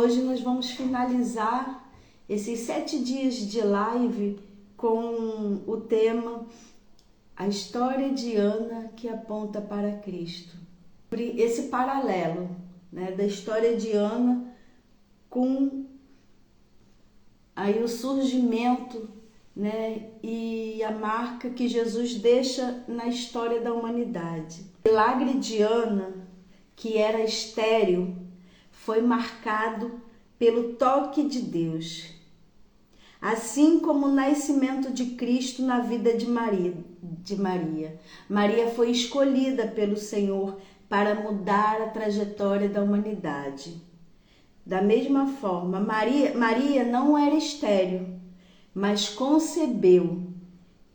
Hoje nós vamos finalizar esses 7 dias de live com o tema A História de Ana que aponta para Cristo. Esse paralelo, da história de Ana com aí o surgimento, e a marca que Jesus deixa na história da humanidade. O milagre de Ana, que era estéril, foi marcado pelo toque de Deus, assim como o nascimento de Cristo na vida de Maria. Maria foi escolhida pelo Senhor para mudar a trajetória da humanidade. Da mesma forma, Maria não era estéril, mas concebeu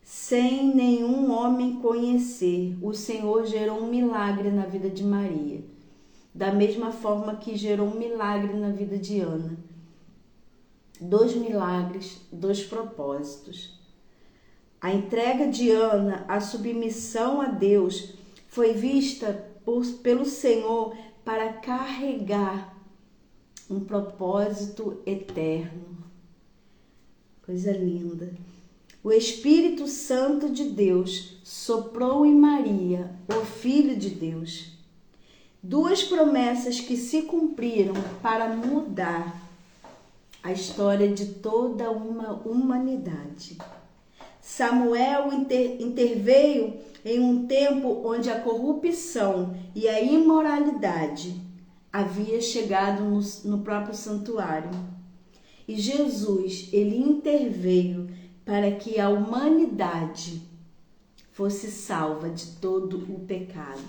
sem nenhum homem conhecer. O Senhor gerou um milagre na vida de Maria, da mesma forma que gerou um milagre na vida de Ana. 2 milagres, 2 propósitos. A entrega de Ana, a submissão a Deus, foi vista pelo Senhor para carregar um propósito eterno. Coisa linda. O Espírito Santo de Deus soprou em Maria, o Filho de Deus. 2 promessas que se cumpriram para mudar a história de toda uma humanidade. Samuel interveio em um tempo onde a corrupção e a imoralidade havia chegado no próprio santuário. E Jesus, ele interveio para que a humanidade fosse salva de todo o pecado.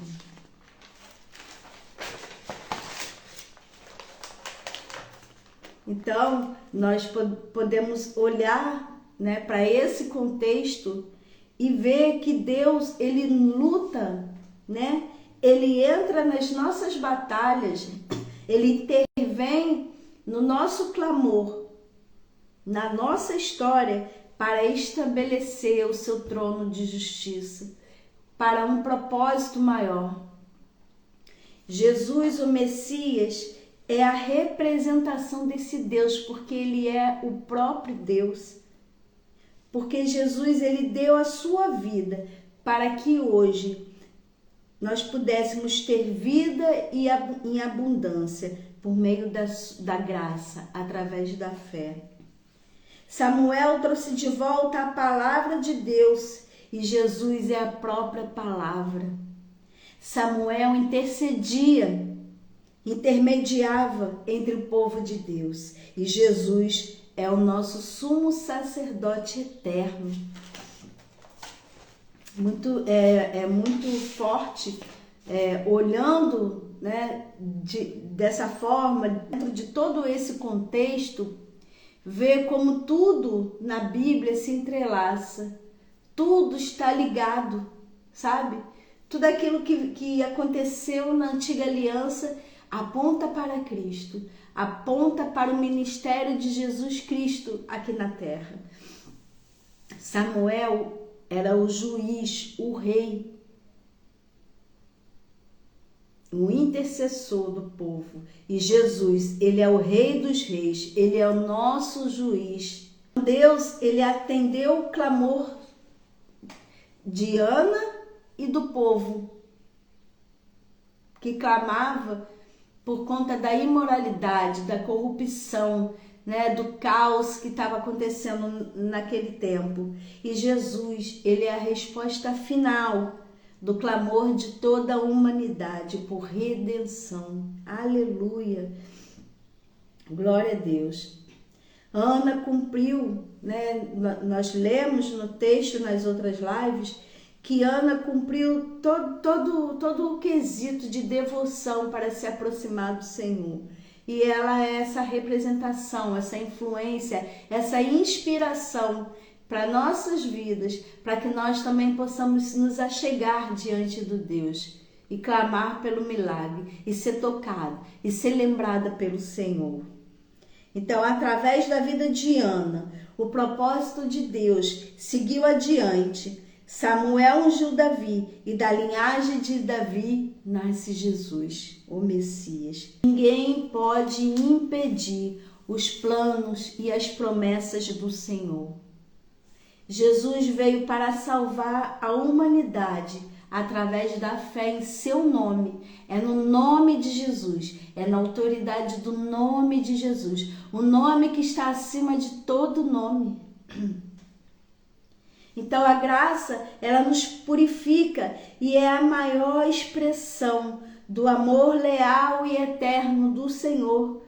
Então, nós podemos olhar, para esse contexto e ver que Deus, ele luta, ele entra nas nossas batalhas, ele intervém no nosso clamor, na nossa história, para estabelecer o seu trono de justiça, para um propósito maior. Jesus, o Messias, é a representação desse Deus, porque ele é o próprio Deus. Porque Jesus, ele deu a sua vida para que hoje nós pudéssemos ter vida em abundância por meio da graça, através da fé. Samuel trouxe de volta a palavra de Deus e Jesus é a própria palavra. Samuel intermediava entre o povo de Deus e Jesus é o nosso sumo sacerdote eterno. Muito forte, olhando, dessa forma, dentro de todo esse contexto, ver como tudo na Bíblia se entrelaça, tudo está ligado, sabe? Tudo aquilo que aconteceu na antiga aliança aponta para Cristo, aponta para o ministério de Jesus Cristo aqui na terra. Samuel era o juiz, o rei, o intercessor do povo. E Jesus, ele é o rei dos reis, ele é o nosso juiz. Deus, ele atendeu o clamor de Ana e do povo, que clamava por conta da imoralidade, da corrupção, do caos que estava acontecendo naquele tempo. E Jesus, ele é a resposta final do clamor de toda a humanidade por redenção. Aleluia! Glória a Deus. Ana cumpriu, nós lemos no texto, nas outras lives, que Ana cumpriu todo o quesito de devoção para se aproximar do Senhor. E ela é essa representação, essa influência, essa inspiração para nossas vidas, para que nós também possamos nos achegar diante do Deus e clamar pelo milagre, e ser tocado, e ser lembrada pelo Senhor. Então, através da vida de Ana, o propósito de Deus seguiu adiante, Samuel ungiu Davi e da linhagem de Davi nasce Jesus, o Messias. Ninguém pode impedir os planos e as promessas do Senhor. Jesus veio para salvar a humanidade através da fé em seu nome. É no nome de Jesus, é na autoridade do nome de Jesus, o nome que está acima de todo nome. Então a graça, ela nos purifica e é a maior expressão do amor leal e eterno do Senhor,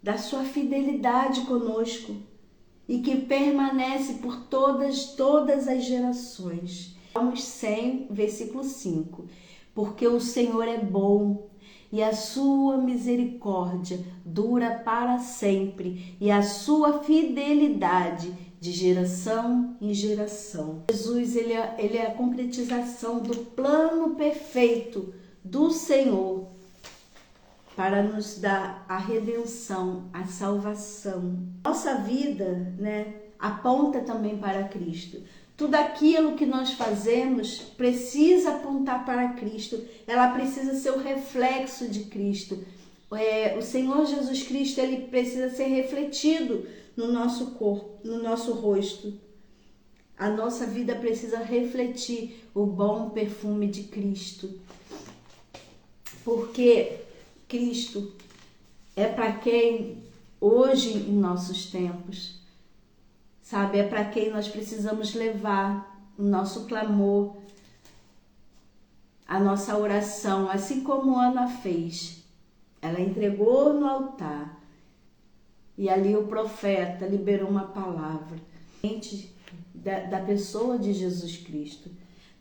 da sua fidelidade conosco e que permanece por todas as gerações. Salmos 100, versículo 5. Porque o Senhor é bom e a sua misericórdia dura para sempre e a sua fidelidade de geração em geração. Jesus, ele é a concretização do plano perfeito do Senhor para nos dar a redenção, a salvação. Nossa vida, aponta também para Cristo. Tudo aquilo que nós fazemos precisa apontar para Cristo. Ela precisa ser o reflexo de Cristo. O Senhor Jesus Cristo, ele precisa ser refletido no nosso corpo, no nosso rosto. A nossa vida precisa refletir o bom perfume de Cristo. Porque Cristo é para quem hoje em nossos tempos, é para quem nós precisamos levar o nosso clamor, a nossa oração, assim como Ana fez. Ela entregou no altar e ali o profeta liberou uma palavra da pessoa de Jesus Cristo,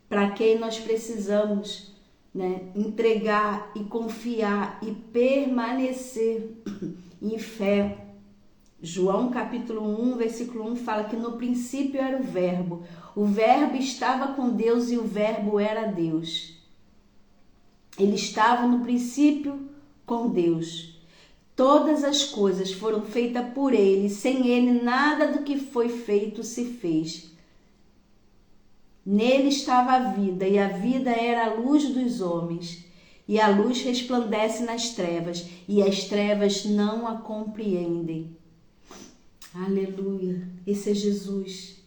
para quem nós precisamos entregar e confiar e permanecer em fé. João capítulo 1, versículo 1 fala que no princípio era o verbo estava com Deus e o verbo era Deus. Ele estava no princípio com Deus. Todas as coisas foram feitas por ele, sem ele nada do que foi feito se fez. Nele estava a vida, e a vida era a luz dos homens. E a luz resplandece nas trevas, e as trevas não a compreendem. Aleluia! Esse é Jesus.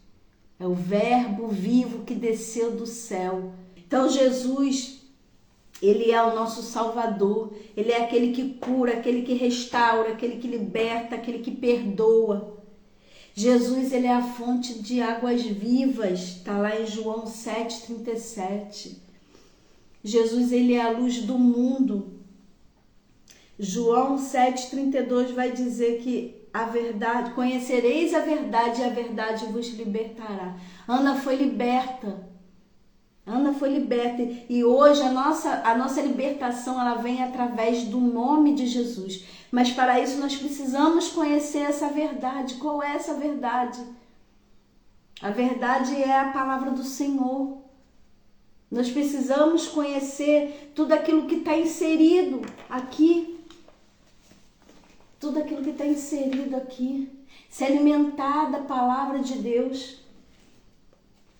É o verbo vivo que desceu do céu. Então Jesus, ele é o nosso Salvador. Ele é aquele que cura, aquele que restaura, aquele que liberta, aquele que perdoa. Jesus, ele é a fonte de águas vivas, está lá em João 7,37. Jesus, ele é a luz do mundo. João 7,32 vai dizer que a verdade, conhecereis a verdade e a verdade vos libertará. Ana foi liberta. E hoje a nossa libertação, ela vem através do nome de Jesus. Mas para isso nós precisamos conhecer essa verdade. Qual é essa verdade? A verdade é a palavra do Senhor. Nós precisamos conhecer tudo aquilo que está inserido aqui. Tudo aquilo que está inserido aqui. Se alimentar da palavra de Deus.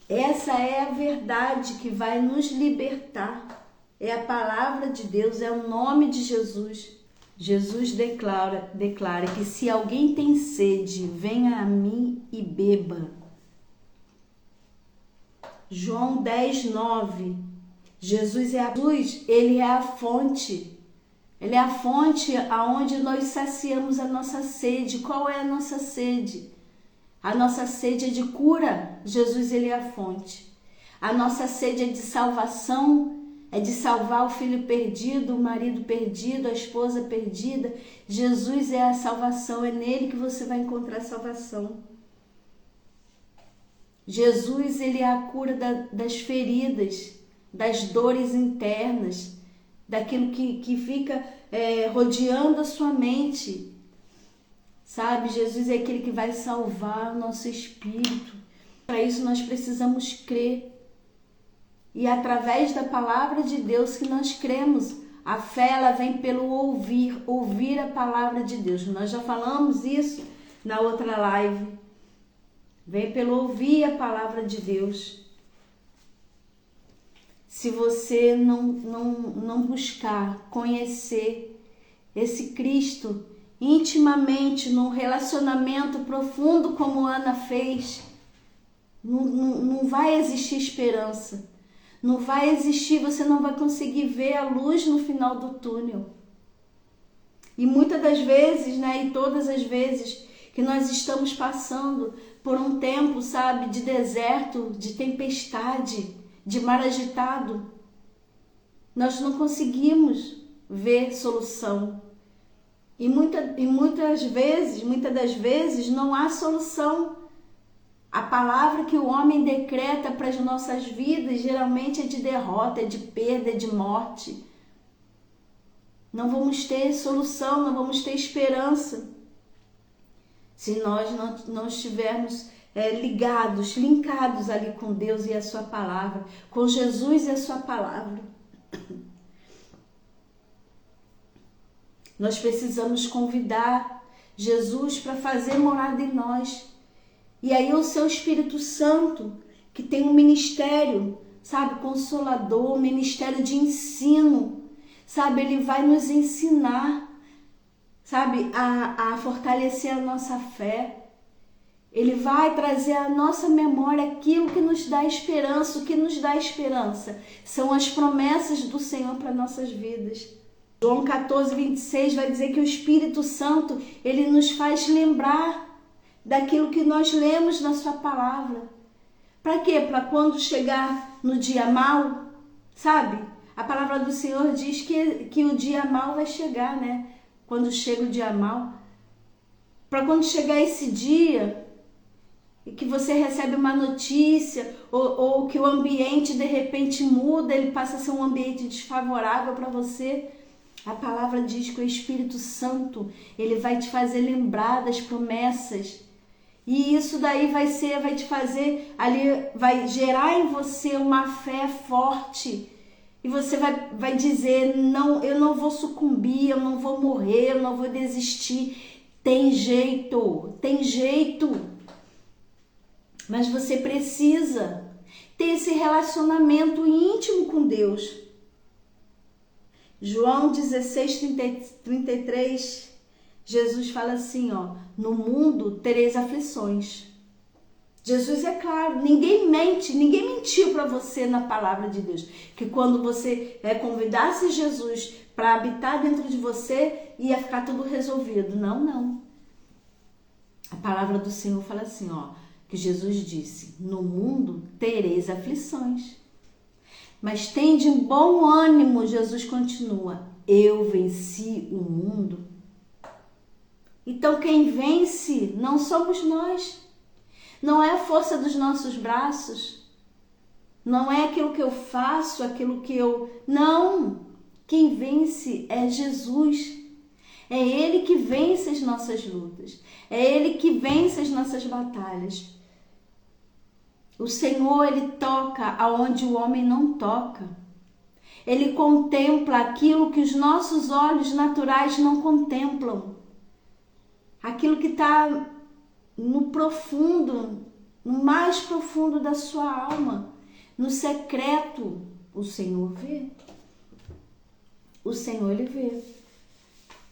Essa é a verdade que vai nos libertar. É a palavra de Deus, é o nome de Jesus. Jesus declara que se alguém tem sede, venha a mim e beba. João 10:9. Jesus é a luz, ele é a fonte. Ele é a fonte aonde nós saciamos a nossa sede. Qual é a nossa sede? A nossa sede é de cura. Jesus, ele é a fonte. A nossa sede é de salvação. É de salvar o filho perdido, o marido perdido, a esposa perdida. Jesus é a salvação. É nele que você vai encontrar salvação. Jesus, ele é a cura das feridas, das dores internas, daquilo que fica rodeando a sua mente. Jesus é aquele que vai salvar o nosso espírito. Para isso nós precisamos crer. E através da palavra de Deus que nós cremos. A fé, ela vem pelo ouvir a palavra de Deus. Nós já falamos isso na outra live. Vem pelo ouvir a palavra de Deus. se você não buscar conhecer esse Cristo intimamente, num relacionamento profundo como Ana fez, não vai existir esperança. Não vai existir, você não vai conseguir ver a luz no final do túnel. E muitas das vezes, e todas as vezes que nós estamos passando por um tempo, sabe, de deserto, de tempestade, de mar agitado, nós não conseguimos ver solução. E muitas das vezes não há solução. A palavra que o homem decreta para as nossas vidas geralmente é de derrota, é de perda, é de morte. Não vamos ter solução, não vamos ter esperança se nós não estivermos linkados ali com Deus e a sua palavra, com Jesus e a sua palavra. Nós precisamos convidar Jesus para fazer morada em nós. E aí o seu Espírito Santo, que tem um ministério, sabe, consolador, um ministério de ensino, sabe, ele vai nos ensinar, sabe, a fortalecer a nossa fé. Ele vai trazer à nossa memória aquilo que nos dá esperança. O que nos dá esperança são as promessas do Senhor para nossas vidas. João 14, 26 vai dizer que o Espírito Santo, ele nos faz lembrar daquilo que nós lemos na sua palavra. Para quê? Para quando chegar no dia mau, sabe? A palavra do Senhor diz que o dia mau vai chegar, Quando chega o dia mau. Para quando chegar esse dia, e que você recebe uma notícia, ou que o ambiente de repente muda, ele passa a ser um ambiente desfavorável para você, a palavra diz que o Espírito Santo, ele vai te fazer lembrar das promessas. E isso daí vai te fazer vai gerar em você uma fé forte. E você vai dizer, não, eu não vou sucumbir, eu não vou morrer, eu não vou desistir. Tem jeito. Mas você precisa ter esse relacionamento íntimo com Deus. João 16, 33, Jesus fala assim, no mundo tereis aflições. Jesus é claro, ninguém mentiu para você na palavra de Deus, que quando você convidasse Jesus para habitar dentro de você, ia ficar tudo resolvido. Não. A palavra do Senhor fala assim, que Jesus disse, no mundo tereis aflições. Mas tende um bom ânimo, Jesus continua, eu venci o mundo. Então quem vence não somos nós, não é a força dos nossos braços, não é aquilo que eu faço, não, quem vence é Jesus. É Ele que vence as nossas lutas, é Ele que vence as nossas batalhas. O Senhor, Ele toca aonde o homem não toca. Ele contempla aquilo que os nossos olhos naturais não contemplam. Aquilo que está no profundo, no mais profundo da sua alma, no secreto, o Senhor vê. O Senhor, Ele vê.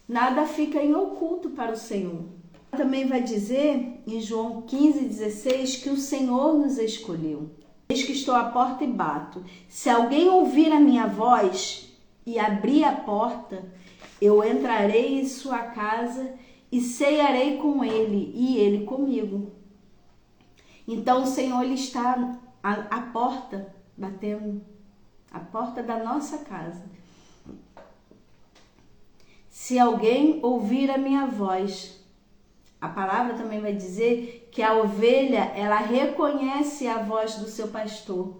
Nada fica em oculto para o Senhor. Também vai dizer em João 15:16 que o Senhor nos escolheu. Eis que estou à porta e bato. Se alguém ouvir a minha voz e abrir a porta, eu entrarei em sua casa e cearei com ele e ele comigo. Então o Senhor, Ele está à porta, batendo a porta da nossa casa. Se alguém ouvir a minha voz, a palavra também vai dizer que a ovelha, ela reconhece a voz do seu pastor.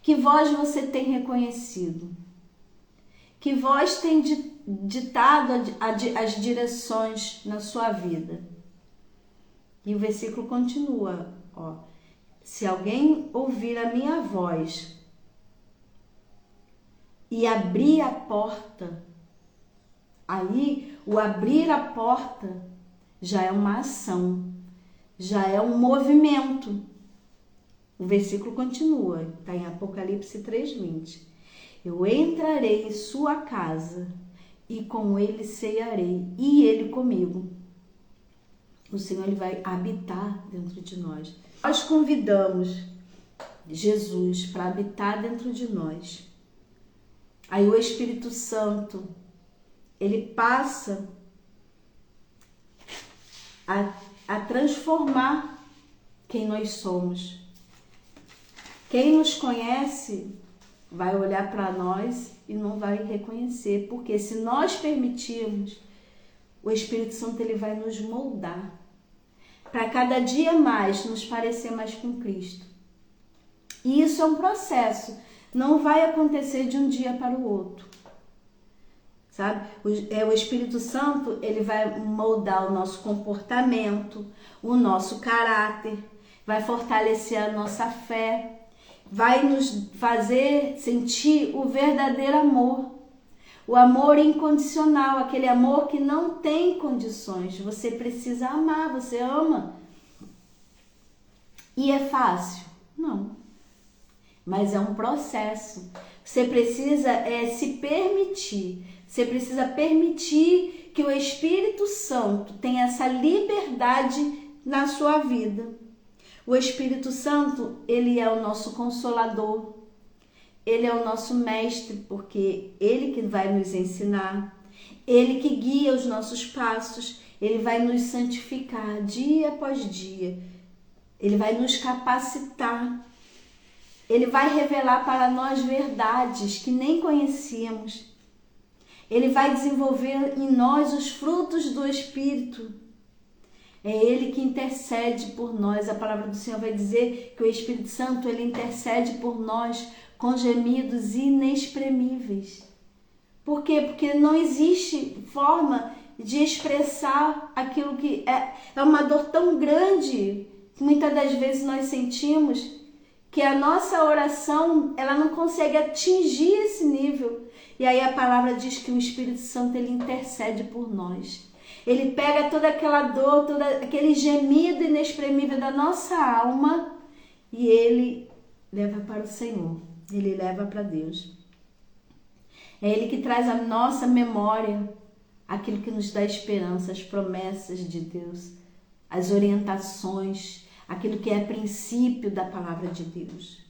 Que voz você tem reconhecido? Que voz tem ditado as direções na sua vida? E o versículo continua, se alguém ouvir a minha voz e abrir a porta, aí o abrir a porta já é uma ação, já é um movimento. O versículo continua, está em Apocalipse 3:20. Eu entrarei em sua casa e com ele cearei, e ele comigo. O Senhor, ele vai habitar dentro de nós. Nós convidamos Jesus para habitar dentro de nós. Aí o Espírito Santo, ele passa a transformar quem nós somos. Quem nos conhece vai olhar para nós e não vai reconhecer, porque se nós permitirmos, o Espírito Santo, ele vai nos moldar para cada dia mais nos parecer mais com Cristo. E isso é um processo, não vai acontecer de um dia para o outro, sabe? O Espírito Santo, ele vai moldar o nosso comportamento, o nosso caráter, vai fortalecer a nossa fé, vai nos fazer sentir o verdadeiro amor, o amor incondicional, aquele amor que não tem condições. Você precisa amar, você ama. E é fácil? Não. Mas é um processo. Você precisa se permitir. Você precisa permitir que o Espírito Santo tenha essa liberdade na sua vida. O Espírito Santo, ele é o nosso consolador. Ele é o nosso mestre, porque ele que vai nos ensinar. Ele que guia os nossos passos. Ele vai nos santificar dia após dia. Ele vai nos capacitar. Ele vai revelar para nós verdades que nem conhecíamos. Ele vai desenvolver em nós os frutos do Espírito. É Ele que intercede por nós. A palavra do Senhor vai dizer que o Espírito Santo, ele intercede por nós com gemidos inexprimíveis. Por quê? Porque não existe forma de expressar aquilo que é uma dor tão grande que muitas das vezes nós sentimos, que a nossa oração, ela não consegue atingir esse nível. E aí a palavra diz que o Espírito Santo, ele intercede por nós. Ele pega toda aquela dor, todo aquele gemido inexprimível da nossa alma e ele leva para o Senhor. Ele leva para Deus. É Ele que traz à nossa memória aquilo que nos dá esperança, as promessas de Deus, as orientações, aquilo que é princípio da palavra de Deus.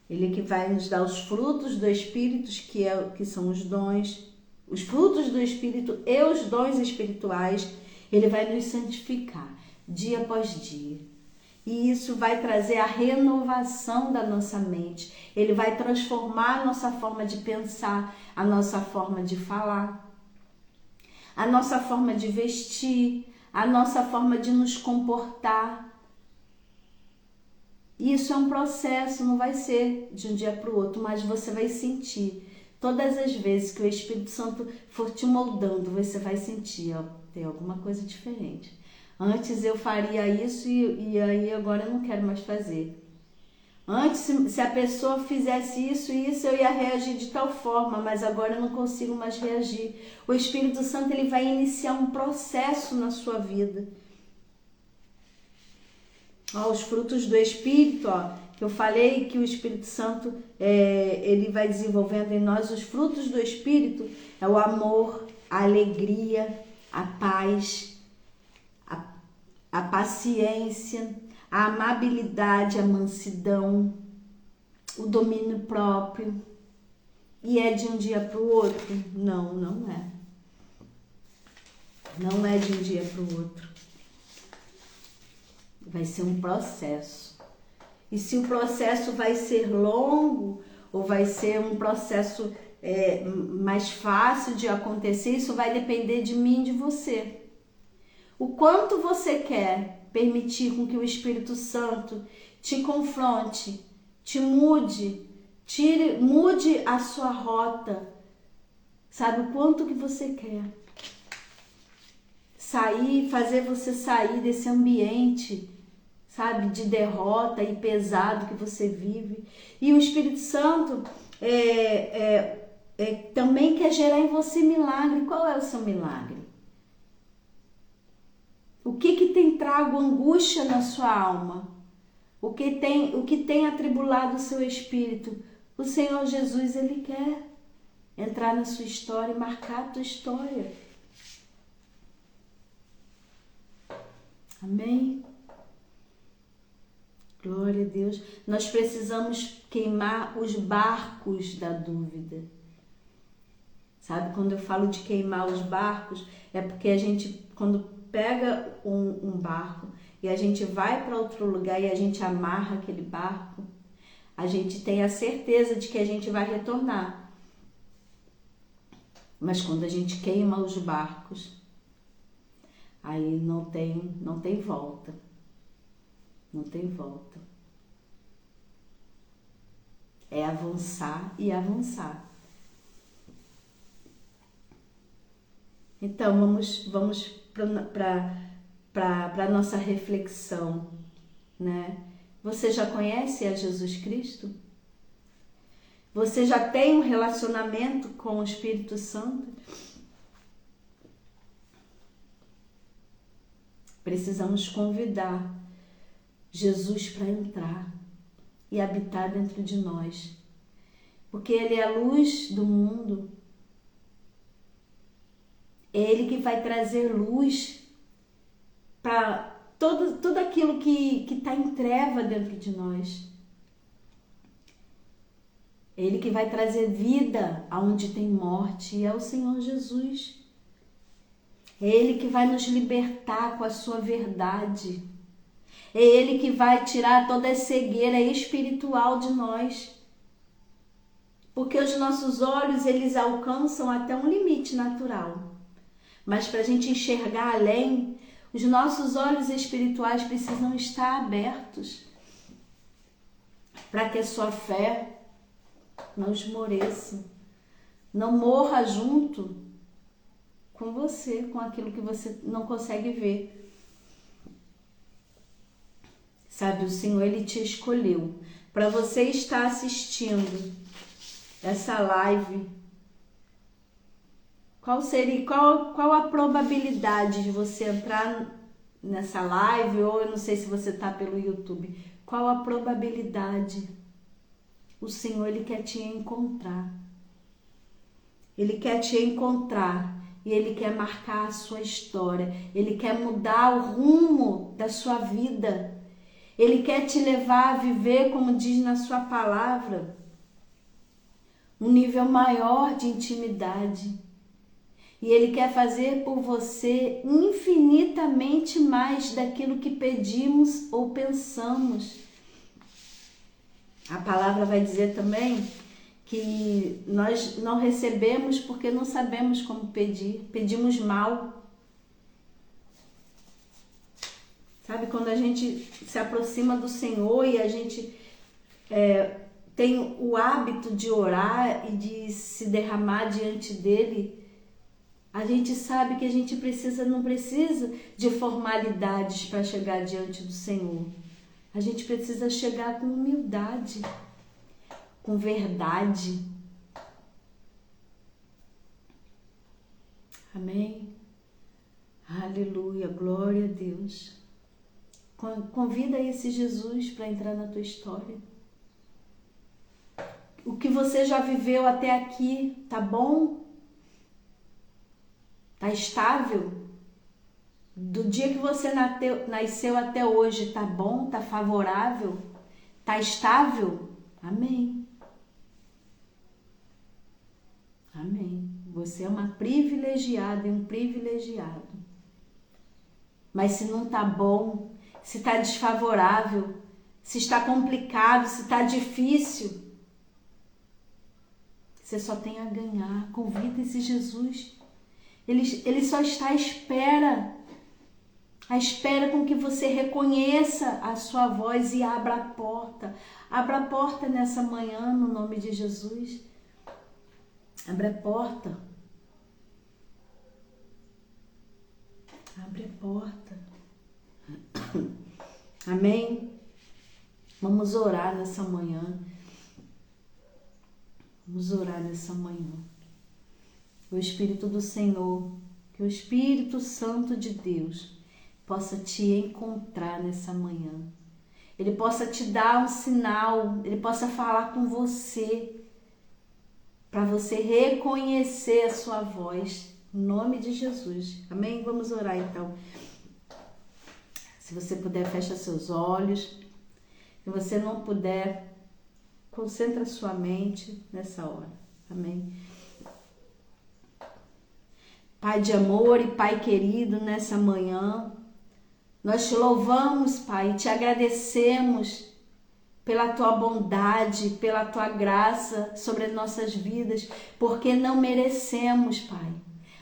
Ele que vai nos dar os frutos do Espírito, que são os dons, os frutos do Espírito e os dons espirituais. Ele vai nos santificar dia após dia. E isso vai trazer a renovação da nossa mente. Ele vai transformar a nossa forma de pensar, a nossa forma de falar, a nossa forma de vestir, a nossa forma de nos comportar. Isso é um processo, não vai ser de um dia para o outro, mas você vai sentir. Todas as vezes que o Espírito Santo for te moldando, você vai sentir, tem alguma coisa diferente. Antes eu faria isso e aí agora eu não quero mais fazer. Antes, se a pessoa fizesse isso e isso, eu ia reagir de tal forma, mas agora eu não consigo mais reagir. O Espírito Santo, ele vai iniciar um processo na sua vida. Os frutos do Espírito, eu falei que o Espírito Santo, ele vai desenvolvendo em nós os frutos do Espírito, é o amor, a alegria, a paz, a paciência, a amabilidade, a mansidão, o domínio próprio. E é de um dia para o outro? Não, não é. Não é de um dia para o outro. Vai ser um processo. E se o processo vai ser longo ou vai ser um processo mais fácil de acontecer, isso vai depender de mim e de você. O quanto você quer permitir com que o Espírito Santo te confronte, te mude, mude a sua rota. Sabe o quanto que você quer sair, fazer você sair desse ambiente, sabe, de derrota e pesado que você vive. E o Espírito Santo também quer gerar em você milagre. Qual é o seu milagre? O que tem trago angústia na sua alma? o que tem atribulado o seu espírito. O Senhor Jesus, Ele quer entrar na sua história e marcar a tua história. Amém? Glória a Deus. Nós precisamos queimar os barcos da dúvida. Sabe, quando eu falo de queimar os barcos, é porque a gente, quando pega um barco e a gente vai para outro lugar e a gente amarra aquele barco, a gente tem a certeza de que a gente vai retornar. Mas quando a gente queima os barcos, aí não tem volta. Não tem volta. É avançar e avançar. Então, vamos para a nossa reflexão, né? Você já conhece a Jesus Cristo? Você já tem um relacionamento com o Espírito Santo? Precisamos convidar Jesus para entrar e habitar dentro de nós, porque Ele é a luz do mundo. É Ele que vai trazer luz para tudo aquilo que está em treva dentro de nós. É Ele que vai trazer vida aonde tem morte, e é o Senhor Jesus. É Ele que vai nos libertar com a sua verdade. É Ele que vai tirar toda a cegueira espiritual de nós. Porque os nossos olhos, eles alcançam até um limite natural. Mas para a gente enxergar além, os nossos olhos espirituais precisam estar abertos para que a sua fé não esmoreça, não morra junto com você, com aquilo que você não consegue ver. Sabe, o Senhor, Ele te escolheu para você estar assistindo essa live. Qual a probabilidade de você entrar nessa live, ou eu não sei se você está pelo YouTube, qual a probabilidade? O Senhor, Ele quer te encontrar. Ele quer te encontrar e Ele quer marcar a sua história. Ele quer mudar o rumo da sua vida. Ele quer te levar a viver, como diz na sua palavra, um nível maior de intimidade. E Ele quer fazer por você infinitamente mais daquilo que pedimos ou pensamos. A palavra vai dizer também que nós não recebemos porque não sabemos como pedir. Pedimos mal. Sabe, quando a gente se aproxima do Senhor e a gente tem o hábito de orar e de se derramar diante dEle, a gente sabe que a gente não precisa de formalidades para chegar diante do Senhor. A gente precisa chegar com humildade, com verdade. Amém? Aleluia, glória a Deus. Convida esse Jesus para entrar na tua história. O que você já viveu até aqui, tá bom? Tá estável? Do dia que você nasceu até hoje, tá bom? Tá favorável? Tá estável? Amém. Amém. Você é uma privilegiada e um privilegiado. Mas se não tá bom, se tá desfavorável, se está complicado, se tá difícil, você só tem a ganhar. Convida esse Jesus. Ele só está à espera com que você reconheça a sua voz e abra a porta. Abra a porta nessa manhã, no nome de Jesus. Abra a porta. Abre a porta. Amém? Vamos orar nessa manhã. Vamos orar nessa manhã. O Espírito do Senhor, que o Espírito Santo de Deus possa te encontrar nessa manhã Ele possa te dar um sinal, Ele possa falar com você, para você reconhecer a sua voz, em nome de Jesus. Amém? Vamos orar então. Se você puder, fecha seus olhos. Se você não puder, concentra sua mente nessa hora. Amém? Pai de amor e Pai querido, nessa manhã, nós te louvamos, Pai, e te agradecemos pela tua bondade, pela tua graça sobre as nossas vidas, porque não merecemos, Pai,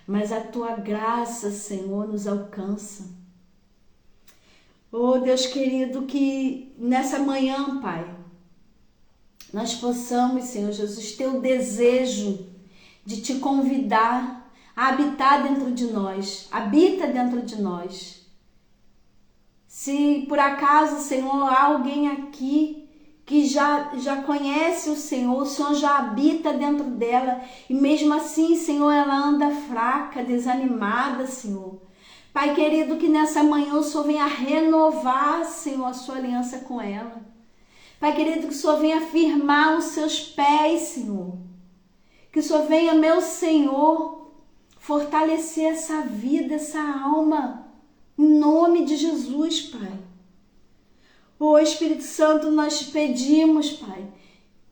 mas a tua graça, Senhor, nos alcança. Oh, Deus querido, que nessa manhã, Pai, nós possamos, Senhor Jesus, ter o desejo de te convidar a habitar dentro de nós. Habita dentro de nós. Se por acaso, Senhor, há alguém aqui que já conhece o Senhor já habita dentro dela, e mesmo assim, Senhor, ela anda fraca, desanimada, Senhor. Pai querido, que nessa manhã o Senhor venha renovar, Senhor, a sua aliança com ela. Pai querido, que o Senhor venha firmar os seus pés, Senhor. Que o Senhor venha, meu Senhor, fortalecer essa vida, essa alma, em nome de Jesus, Pai. Ô Espírito Santo, nós te pedimos, Pai,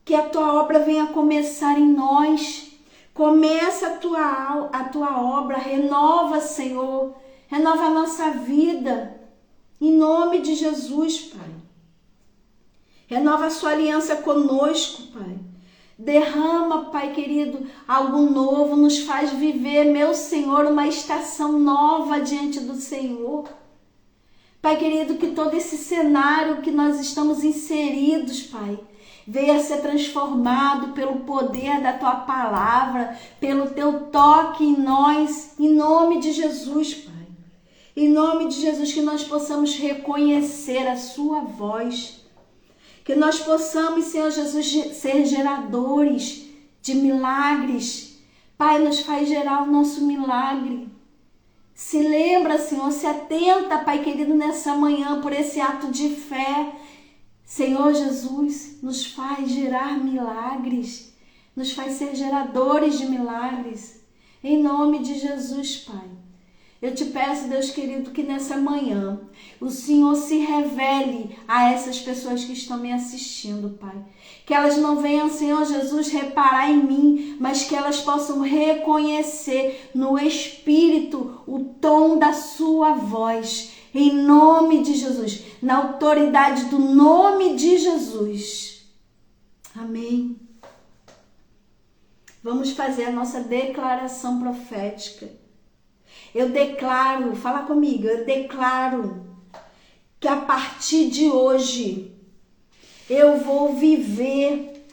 que a tua obra venha começar em nós. Começa a tua obra, renova, Senhor, renova a nossa vida, em nome de Jesus, Pai. Renova a sua aliança conosco, Pai. Derrama, Pai querido, algo novo, nos faz viver, meu Senhor, uma estação nova diante do Senhor. Pai querido, que todo esse cenário que nós estamos inseridos, Pai, venha ser transformado pelo poder da tua palavra, pelo teu toque em nós, em nome de Jesus, Pai. Em nome de Jesus, que nós possamos reconhecer a sua voz, que nós possamos, Senhor Jesus, ser geradores de milagres. Pai, nos faz gerar o nosso milagre. Se lembra, Senhor, se atenta, Pai querido, nessa manhã por esse ato de fé. Senhor Jesus, nos faz gerar milagres, nos faz ser geradores de milagres. Em nome de Jesus, Pai. Eu te peço, Deus querido, que nessa manhã o Senhor se revele a essas pessoas que estão me assistindo, Pai. Que elas não venham, Senhor Jesus, reparar em mim, mas que elas possam reconhecer no Espírito o tom da sua voz. Em nome de Jesus, na autoridade do nome de Jesus. Amém. Vamos fazer a nossa declaração profética. Eu declaro, fala comigo, eu declaro que a partir de hoje eu vou viver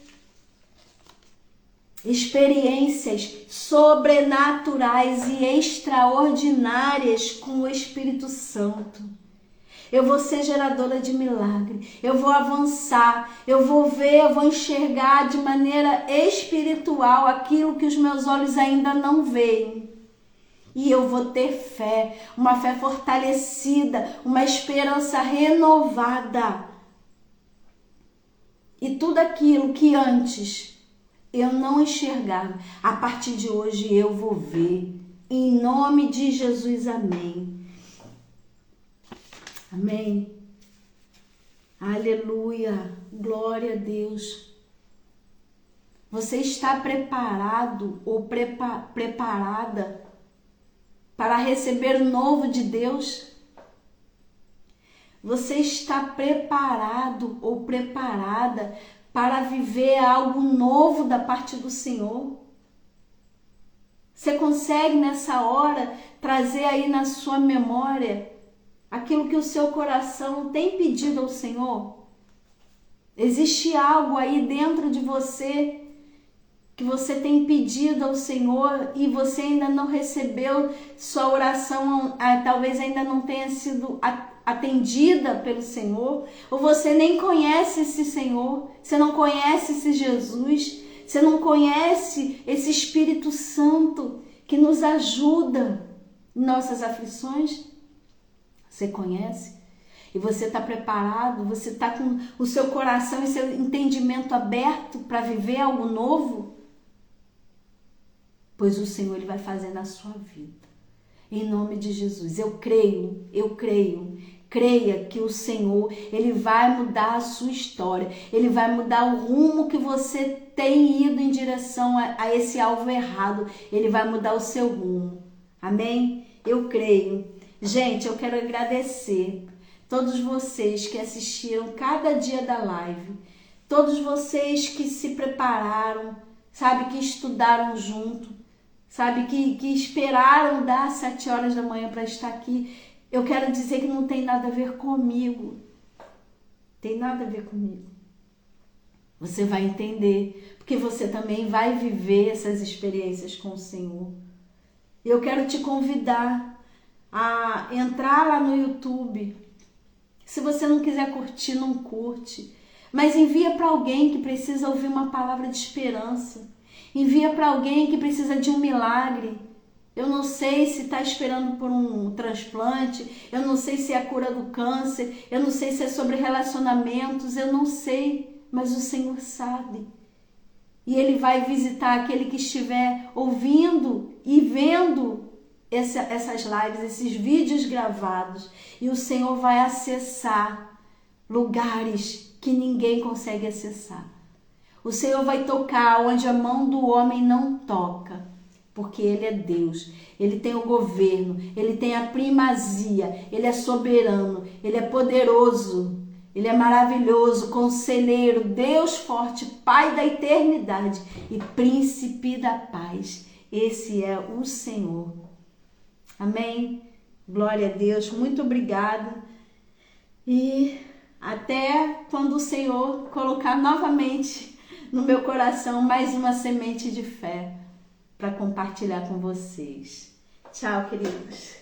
experiências sobrenaturais e extraordinárias com o Espírito Santo. Eu vou ser geradora de milagre, eu vou avançar, eu vou ver, eu vou enxergar de maneira espiritual aquilo que os meus olhos ainda não veem. E eu vou ter fé, uma fé fortalecida, uma esperança renovada. E tudo aquilo que antes eu não enxergava, a partir de hoje eu vou ver. Em nome de Jesus, amém. Amém. Aleluia. Glória a Deus. Você está preparado ou preparada para receber o novo de Deus? Você está preparado ou preparada para viver algo novo da parte do Senhor? Você consegue nessa hora trazer aí na sua memória aquilo que o seu coração tem pedido ao Senhor? Existe algo aí dentro de você que você tem pedido ao Senhor e você ainda não recebeu, sua oração talvez ainda não tenha sido atendida pelo Senhor, ou você nem conhece esse Senhor, você não conhece esse Jesus, você não conhece esse Espírito Santo que nos ajuda em nossas aflições? Você conhece? E você está preparado? Você está com o seu coração e seu entendimento aberto para viver algo novo? Pois o Senhor Ele vai fazer na sua vida. Em nome de Jesus. Eu creio. Creia que o Senhor, Ele vai mudar a sua história. Ele vai mudar o rumo que você tem ido em direção a esse alvo errado. Ele vai mudar o seu rumo. Amém? Eu creio. Gente, eu quero agradecer todos vocês que assistiram cada dia da live. Todos vocês que se prepararam, sabe, que estudaram junto, sabe, que esperaram dar 7 horas da manhã para estar aqui. Eu quero dizer que não tem nada a ver comigo. Tem nada a ver comigo. Você vai entender, porque você também vai viver essas experiências com o Senhor. Eu quero te convidar a entrar lá no YouTube. Se você não quiser curtir, não curte. Mas envia para alguém que precisa ouvir uma palavra de esperança. Envia para alguém que precisa de um milagre. Eu não sei se está esperando por um transplante, eu não sei se é a cura do câncer, eu não sei se é sobre relacionamentos, eu não sei, mas o Senhor sabe. E Ele vai visitar aquele que estiver ouvindo e vendo essas lives, esses vídeos gravados. E o Senhor vai acessar lugares que ninguém consegue acessar. O Senhor vai tocar onde a mão do homem não toca. Porque Ele é Deus, Ele tem o governo, Ele tem a primazia, Ele é soberano, Ele é poderoso, Ele é maravilhoso, conselheiro, Deus forte, Pai da eternidade e príncipe da paz. Esse é o Senhor. Amém? Glória a Deus, muito obrigada. E até quando o Senhor colocar novamente no meu coração mais uma semente de fé para compartilhar com vocês. Tchau, queridos.